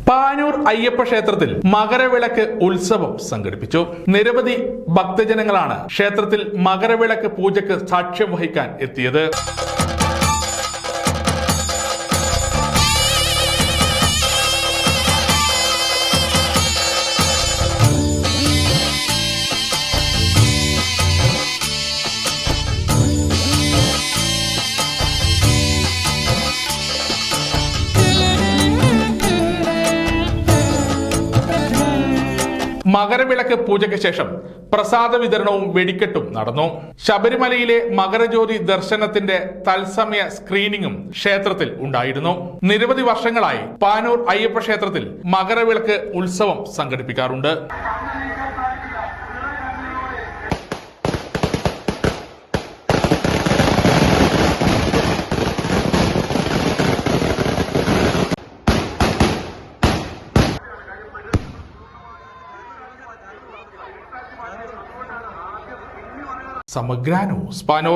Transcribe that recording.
പാനൂർ അയ്യപ്പ ക്ഷേത്രത്തിൽ മകരവിളക്ക് ഉത്സവം സംഘടിപ്പിച്ചു. നിരവധി ഭക്തജനങ്ങളാണ് ക്ഷേത്രത്തിൽ മകരവിളക്ക് പൂജയ്ക്ക് സാക്ഷ്യം വഹിക്കാൻ എത്തിയത്. മകരവിളക്ക് പൂജയ്ക്ക് ശേഷം പ്രസാദ വിതരണവും വെടിക്കെട്ടും നടന്നു. ശബരിമലയിലെ മകരജ്യോതി ദർശനത്തിന്റെ തത്സമയ സ്ക്രീനിങ്ങും ക്ഷേത്രത്തിൽ ഉണ്ടായിരുന്നു. നിരവധി വർഷങ്ങളായി പാനൂർ അയ്യപ്പ ക്ഷേത്രത്തിൽ മകരവിളക്ക് ഉത്സവം സംഘടിപ്പിക്കാറുണ്ട്. സമഗ്ര ന്യൂസ് പാനൂർ.